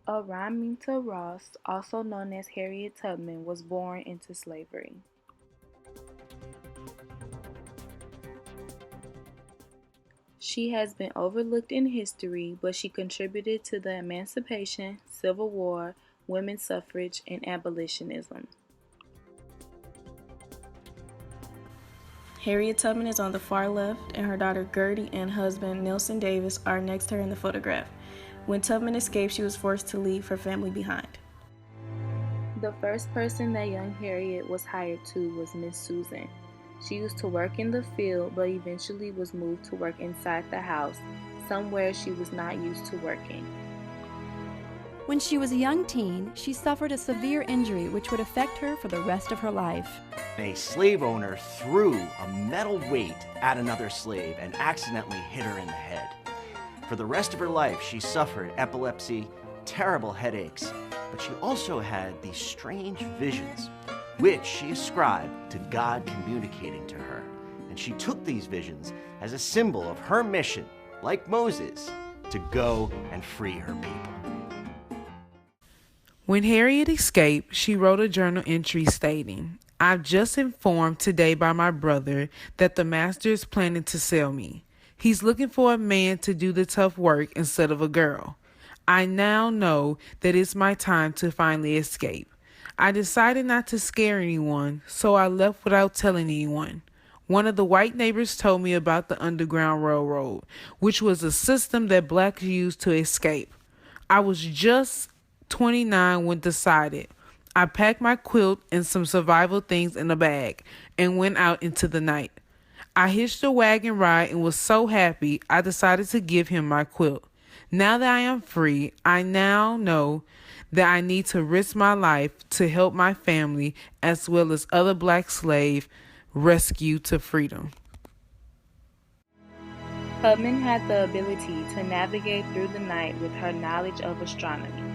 Araminta Ross, also known as Harriet Tubman, was born into slavery. She has been overlooked in history, but she contributed to the Emancipation, Civil War, women's suffrage, and abolitionism. Harriet Tubman is on the far left, and her daughter Gertie and husband Nelson Davis are next to her in the photograph. When Tubman escaped, she was forced to leave her family behind. The first person that young Harriet was hired to was Miss Susan. She used to work in the field, but eventually was moved to work inside the house, somewhere she was not used to working. When she was a young teen, she suffered a severe injury which would affect her for the rest of her life. A slave owner threw a metal weight at another slave and accidentally hit her in the head. For the rest of her life, she suffered epilepsy, terrible headaches, but she also had these strange visions, which she ascribed to God communicating to her. And she took these visions as a symbol of her mission, like Moses, to go and free her people. When Harriet escaped, she wrote a journal entry stating, "I've just informed today by my brother that the master is planning to sell me. He's looking for a man to do the tough work instead of a girl. I now know that it's my time to finally escape. I decided not to scare anyone, so I left without telling anyone. One of the white neighbors told me about the Underground Railroad, which was a system that blacks used to escape. I was just 29 when decided. I packed my quilt and some survival things in a bag and went out into the night. I hitched a wagon ride and was so happy I decided to give him my quilt. Now that I am free, I now know that I need to risk my life to help my family as well as other black slaves rescued to freedom." Tubman had the ability to navigate through the night with her knowledge of astronomy.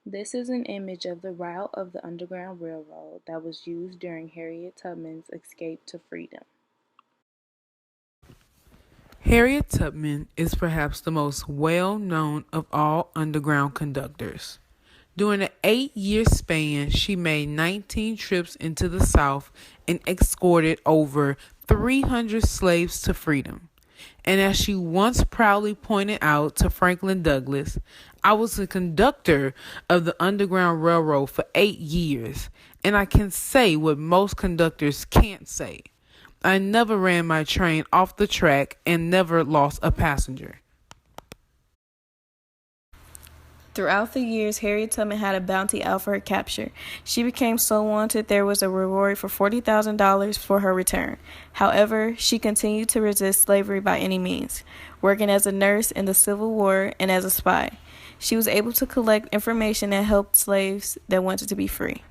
This is an image of the route of the Underground Railroad that was used during Harriet Tubman's escape to freedom. Harriet Tubman is perhaps the most well-known of all underground conductors. During an 8-year span, she made 19 trips into the South and escorted over 300 slaves to freedom. And as she once proudly pointed out to Franklin Douglass, "I was a conductor of the Underground Railroad for 8 years, and I can say what most conductors can't say. I never ran my train off the track and never lost a passenger." Throughout the years, Harriet Tubman had a bounty out for her capture. She became so wanted there was a reward for $40,000 for her return. However, she continued to resist slavery by any means, working as a nurse in the Civil War and as a spy. She was able to collect information that helped slaves that wanted to be free.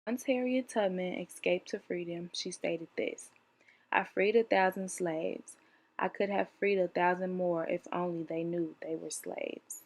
Once Harriet Tubman escaped to freedom, she stated this: "I freed 1,000 slaves. I could have freed 1,000 more if only they knew they were slaves."